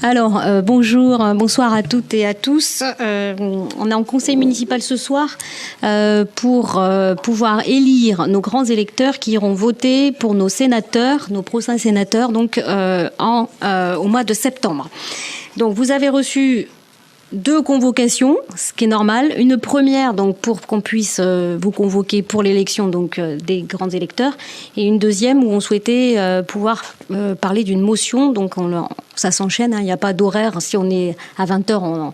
Alors, bonsoir à toutes et à tous. On est en conseil municipal ce soir pour pouvoir élire nos grands électeurs qui iront voter pour nos sénateurs, nos prochains sénateurs, donc au mois de septembre. Donc, vous avez reçu 2 convocations, ce qui est normal. Une première, donc, pour qu'on puisse vous convoquer pour l'élection donc des grands électeurs, et une deuxième où on souhaitait pouvoir parler d'une motion. Donc, ça s'enchaîne. Il n'y a pas d'horaire. Si on est à 20h,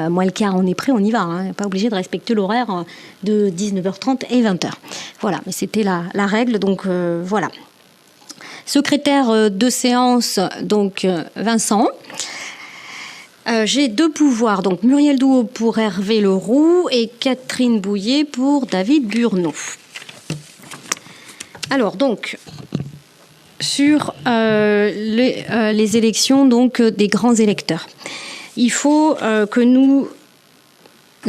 moins le quart, on est prêt, on y va. On n'est pas obligé de respecter l'horaire de 19h30 et 20h. Voilà, mais c'était la règle. Donc, voilà. Secrétaire de séance, donc Vincent. J'ai 2 pouvoirs, donc Muriel Douau pour Hervé Leroux et Catherine Bouillet pour David Burneau. Alors donc, sur les élections donc, des grands électeurs, il faut que nous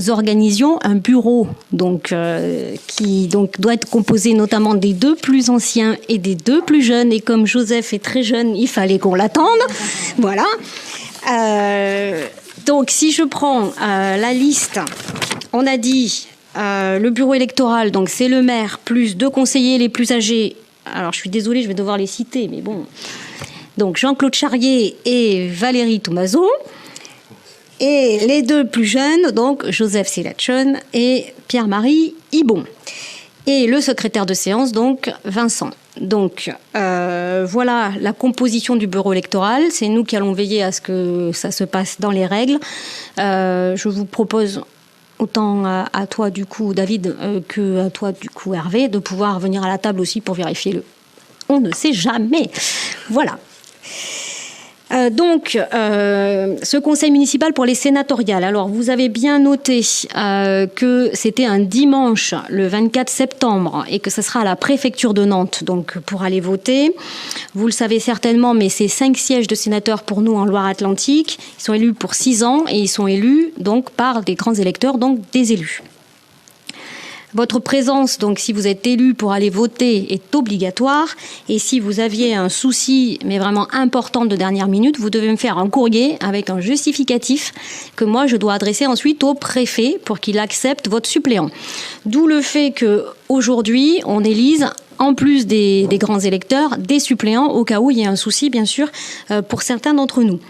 organisions un bureau qui doit être composé notamment des 2 plus anciens et des 2 plus jeunes. Et comme Joseph est très jeune, il fallait qu'on l'attende. Voilà. Donc, si je prends la liste, on a dit le bureau électoral, donc c'est le maire plus 2 conseillers les plus âgés. Alors, je suis désolée, je vais devoir les citer, mais bon. Donc, Jean-Claude Charrier et Valérie Toumazeau. Et les 2 plus jeunes, donc Joseph Sélatchon et Pierre-Marie Ibon. Et le secrétaire de séance, donc Vincent. Donc, voilà la composition du bureau électoral. C'est nous qui allons veiller à ce que ça se passe dans les règles. Je vous propose, autant à toi, du coup, David, que à toi, du coup, Hervé, de pouvoir venir à la table aussi pour vérifier On ne sait jamais. Voilà. Ce conseil municipal pour les sénatoriales. Alors, vous avez bien noté que c'était un dimanche, le 24 septembre, et que ce sera à la préfecture de Nantes, donc pour aller voter. Vous le savez certainement, mais c'est 5 sièges de sénateurs pour nous en Loire-Atlantique. Ils sont élus pour 6 ans et ils sont élus donc par des grands électeurs, donc des élus. Votre présence, donc, si vous êtes élu pour aller voter, est obligatoire. Et si vous aviez un souci, mais vraiment important de dernière minute, vous devez me faire un courrier avec un justificatif que moi, je dois adresser ensuite au préfet pour qu'il accepte votre suppléant. D'où le fait qu'aujourd'hui, on élise, en plus des grands électeurs, des suppléants au cas où il y a un souci, bien sûr, pour certains d'entre nous.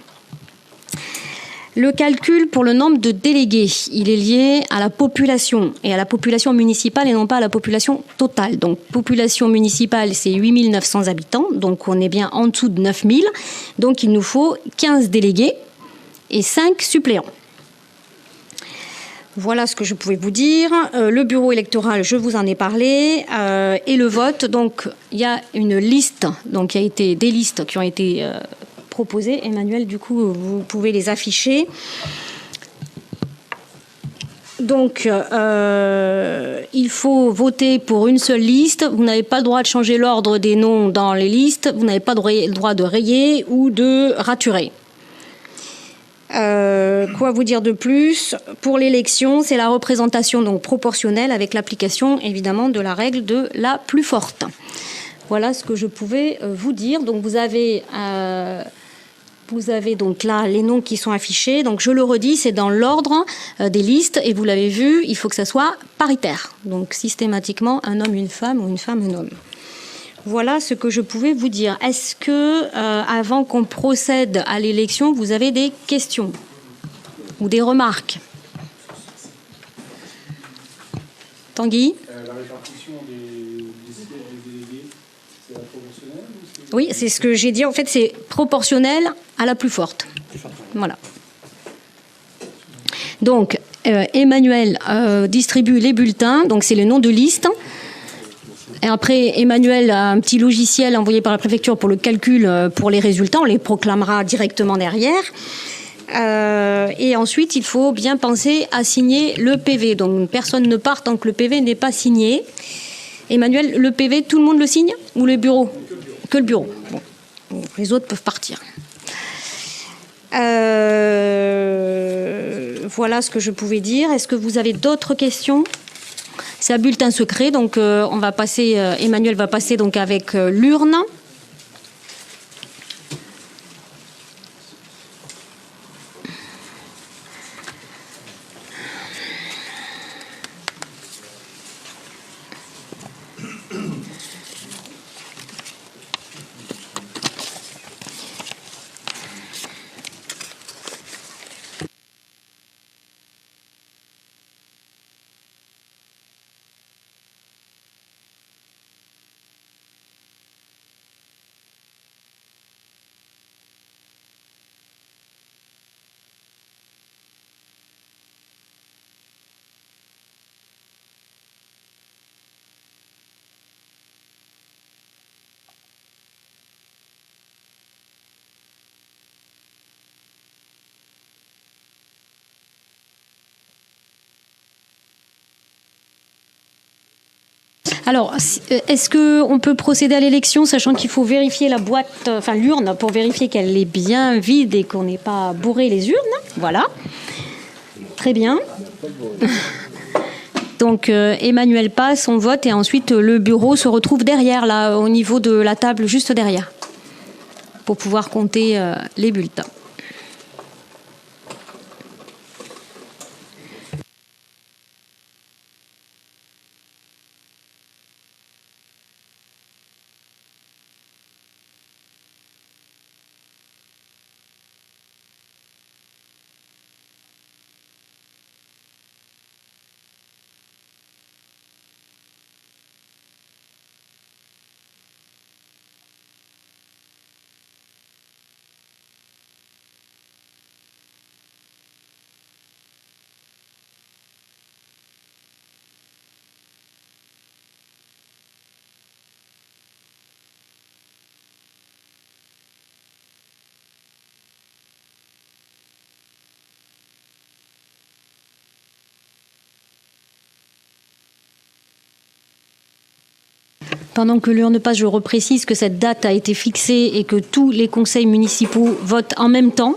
Le calcul pour le nombre de délégués, il est lié à la population et à la population municipale et non pas à la population totale. Donc, population municipale, c'est 8 900 habitants, donc on est bien en dessous de 9 000. Donc, il nous faut 15 délégués et 5 suppléants. Voilà ce que je pouvais vous dire. Le bureau électoral, je vous en ai parlé. Et le vote, donc, il y a une liste, donc il y a été des listes qui ont été proposées. Emmanuel, du coup, vous pouvez les afficher. Donc, il faut voter pour une seule liste. Vous n'avez pas le droit de changer l'ordre des noms dans les listes. Vous n'avez pas le droit de rayer ou de raturer. Quoi vous dire de plus? Pour l'élection, c'est la représentation donc proportionnelle avec l'application évidemment de la règle de la plus forte. Voilà ce que je pouvais vous dire. Donc vous avez donc là les noms qui sont affichés. Donc je le redis, c'est dans l'ordre des listes et vous l'avez vu, il faut que ça soit paritaire. Donc systématiquement un homme, une femme ou une femme, un homme. Voilà ce que je pouvais vous dire. Est-ce que, avant qu'on procède à l'élection, vous avez des questions ou des remarques? Tanguy? La répartition des sièges des délégués, c'est la proportionnelle ou c'est... Oui, c'est ce que j'ai dit. En fait, c'est proportionnel à la plus forte. Voilà. Donc, Emmanuel distribue les bulletins. Donc, c'est les noms de liste. Et après, Emmanuel a un petit logiciel envoyé par la préfecture pour le calcul pour les résultats. On les proclamera directement derrière. Et ensuite, il faut bien penser à signer le PV. Donc, personne ne part tant que le PV n'est pas signé. Emmanuel, le PV, tout le monde le signe? Ou le bureau? Que le bureau. Bon. Les autres peuvent partir. Voilà ce que je pouvais dire. Est-ce que vous avez d'autres questions? C'est un bulletin secret, donc on va passer. Emmanuel va passer donc avec l'urne. Alors, est-ce qu'on peut procéder à l'élection, sachant qu'il faut vérifier la boîte, enfin l'urne, pour vérifier qu'elle est bien vide et qu'on n'ait pas bourré les urnes? Voilà. Très bien. Donc Emmanuel passe, on vote et ensuite le bureau se retrouve derrière, là, au niveau de la table juste derrière, pour pouvoir compter les bulletins. Pendant que l'urne passe, je reprécise que cette date a été fixée et que tous les conseils municipaux votent en même temps.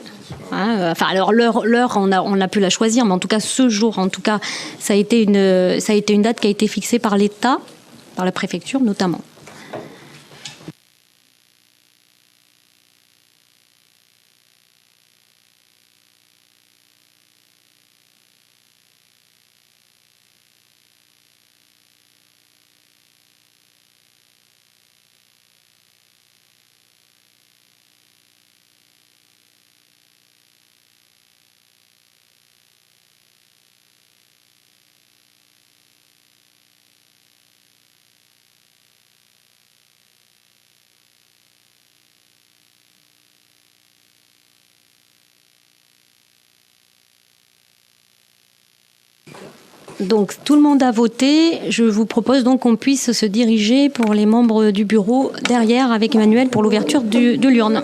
Enfin, alors l'heure, on a pu la choisir, mais en tout cas ce jour, en tout cas, ça a été une date qui a été fixée par l'État, par la préfecture notamment. Donc tout le monde a voté. Je vous propose donc qu'on puisse se diriger pour les membres du bureau derrière avec Emmanuel pour l'ouverture de l'urne.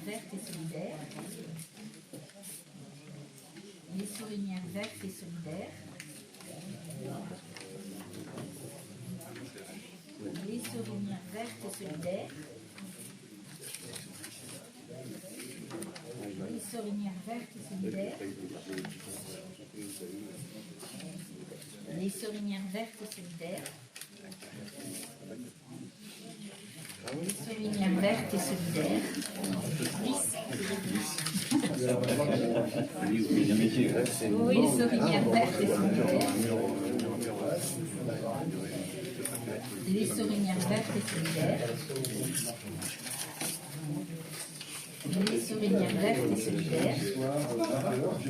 vertes et solidaires. Les sorinières vertes et solidaires. Les sorinières vertes et solidaires. Les sorinières vertes et solidaires. Les sorinières vertes et solidaires. Les sorinières vertes et solidaires. Oui, les sorinières vertes et solidaires. Les sorinières vertes et solidaires. Les sorinières vertes et solidaires.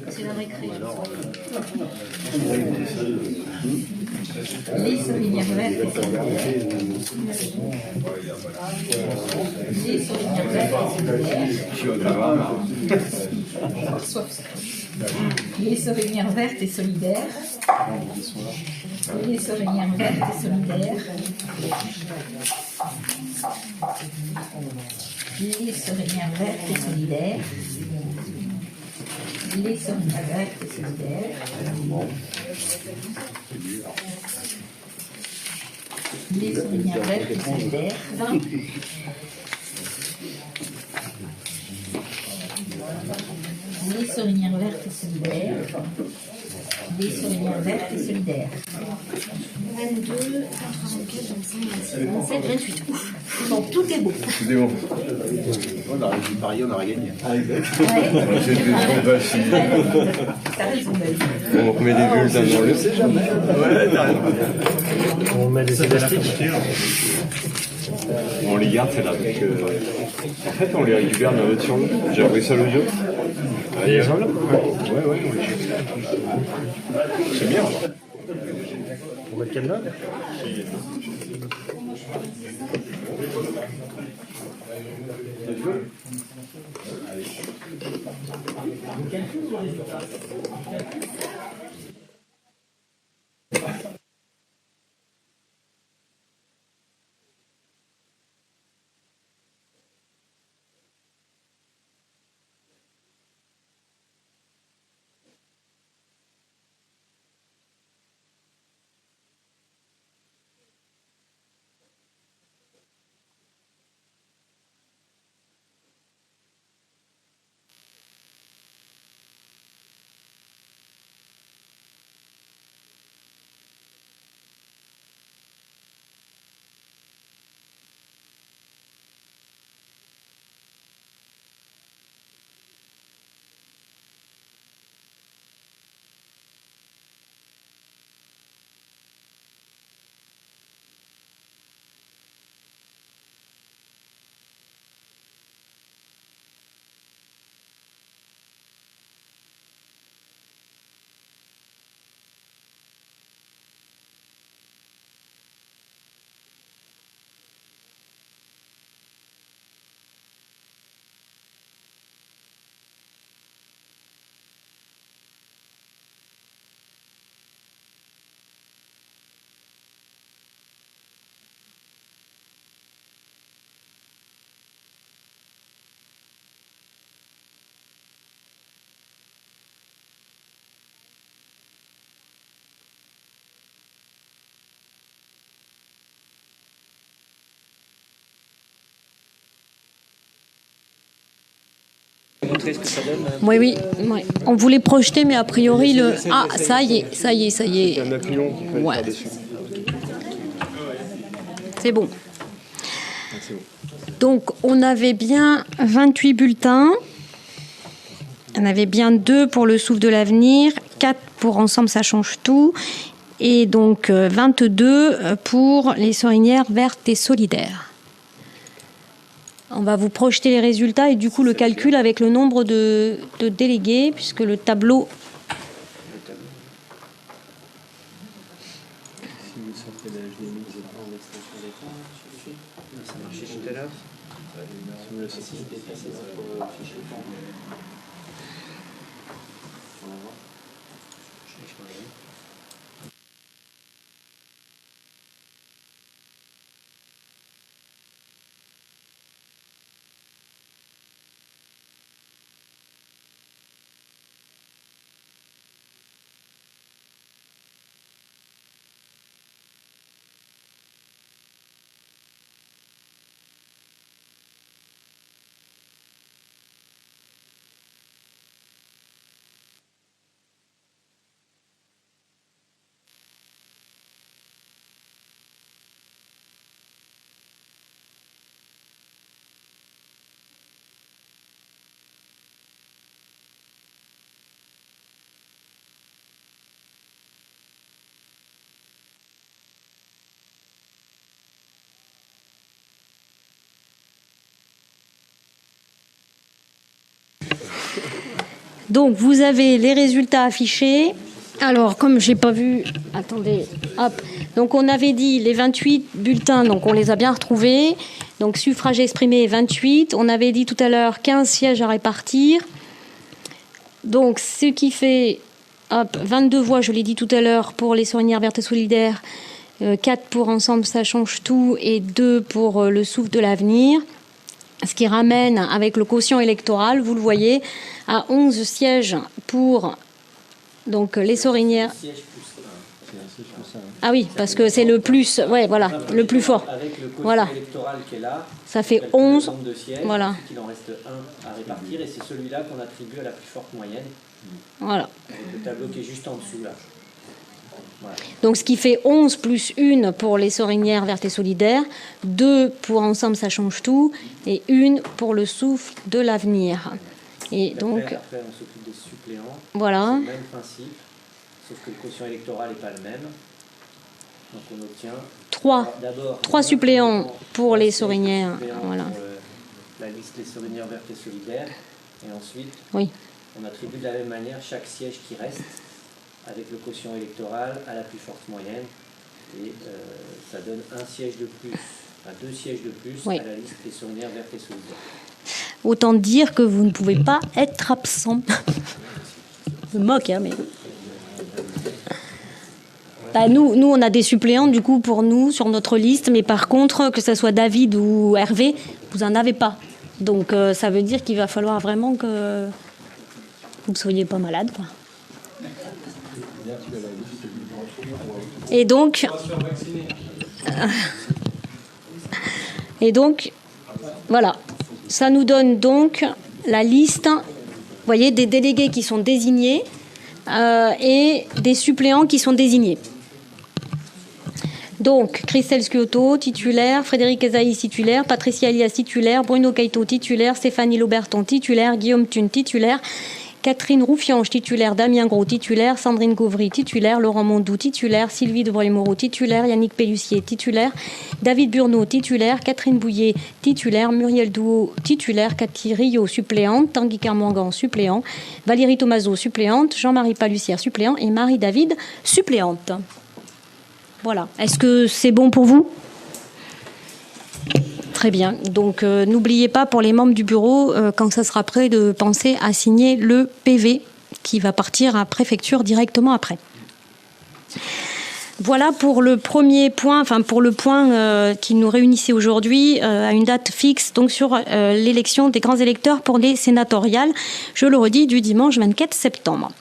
C'est la récré. Les sorinières vertes et solidaires. Les sorinières vertes et solidaires. Les sorinières vertes et solidaires. Les sorinières vertes et solidaires. Les sorinières vertes et solidaires. Les sorinières vertes et solidaires. Les sorinières vertes et solidaires. Les sorinières vertes et solidaires. Les sorinières vertes et solidaires. 22, 84, 25, 26, 27, 28. Ouf. Bon, tout est beau. Tout est bon. On a réussi Paris, on aurait gagné. Ah, exactement. On met des bulletins dans le. C'est jamais. Ouais, t'as raison. On met des élastiques. On les garde, c'est là. Donc, en fait, on les récupère dans notre surnom. J'ai appris ça l'audio. Les enveloppes. Ouais, on les jette. C'est bien. On met quelle note? Montrer ce que ça donne. Oui. On voulait projeter, mais a priori, le. Ah, ça y est. C'est un appuyant qu'il fallait Ouais. faire dessus. C'est bon. Ah, c'est bon. Donc, on avait bien 28 bulletins. On avait bien 2 pour le souffle de l'avenir, 4 pour Ensemble, ça change tout. Et donc, 22 pour les sorinières vertes et solidaires. On va vous projeter les résultats et du coup le calcul avec le nombre de délégués, puisque le tableau... Si vous sortez la HDMI, c'est pas en extension d'écran, ça marchait tout à l'heure. Si vous la sortez, déplacer votre fichier. On va voir. Je vais changer. Donc, vous avez les résultats affichés. Alors, comme j'ai pas vu... Attendez, hop. Donc, on avait dit les 28 bulletins, donc on les a bien retrouvés. Donc, suffrage exprimé, 28. On avait dit tout à l'heure 15 sièges à répartir. Donc, ce qui fait 22 voix, je l'ai dit tout à l'heure, pour les Sorinières vertes et solidaires, 4 pour Ensemble, ça change tout, et 2 pour le Souffle de l'avenir. Ce qui ramène, avec le quotient électoral, vous le voyez, à 11 sièges pour donc, les Sorinières. Ah oui, parce que c'est le plus, ouais, voilà, le plus fort. Avec le quotient Voilà. électoral qui est là, Ça fait calcule 11. le nombre de sièges, Voilà. il en reste un à répartir et c'est celui-là qu'on attribue à la plus forte moyenne. Voilà. Avec le tableau qui est juste en dessous là. Voilà. Donc, ce qui fait 11 plus 1 pour les Sorinières vertes et solidaires, 2 pour Ensemble, ça change tout, et 1 pour le Souffle de l'avenir. Et donc, Après, on s'occupe des suppléants. voilà. C'est le même principe, sauf que le quotient électoral n'est pas le même. Donc on obtient 3 suppléants pour les Sorinières. Voilà. Pour la liste des Sorinières vertes et solidaires. Et ensuite, Oui. on attribue de la même manière chaque siège qui reste avec le quotient électoral à la plus forte moyenne. Et ça donne un siège de plus, enfin 2 sièges de plus Oui. à la liste des Sorinières vertes et solidaires. Autant dire que vous ne pouvez pas être absent. Je me moque, hein, mais... Bah, nous, on a des suppléants, du coup, pour nous, sur notre liste. Mais par contre, que ce soit David ou Hervé, vous n'en avez pas. Donc, ça veut dire qu'il va falloir vraiment que vous ne soyez pas malade, quoi. Et donc, voilà. Ça nous donne donc la liste, vous voyez, des délégués qui sont désignés et des suppléants qui sont désignés. Donc, Christelle Sciotto, titulaire, Frédéric Ezaïs, titulaire, Patricia Elias, titulaire, Bruno Caïto, titulaire, Stéphanie Lauberton, titulaire, Guillaume Thune, titulaire, Catherine Roufiange, titulaire, Damien Gros, titulaire, Sandrine Gauvry, titulaire, Laurent Mondou, titulaire, Sylvie de Breuil-Moreau, titulaire, Yannick Pellussier, titulaire, David Burneau, titulaire, Catherine Bouillet, titulaire, Muriel Douot, titulaire, Cathy Rio, suppléante, Tanguy Kermangan, suppléant, Valérie Tomaso, suppléante, Jean-Marie Palussière, suppléant et Marie-David, suppléante. Voilà. Est-ce que c'est bon pour vous ? Très bien. Donc, n'oubliez pas pour les membres du bureau, quand ça sera prêt, de penser à signer le PV qui va partir à préfecture directement après. Voilà pour le premier point, enfin pour le point qui nous réunissait aujourd'hui à une date fixe, donc sur l'élection des grands électeurs pour les sénatoriales, je le redis, du dimanche 24 septembre.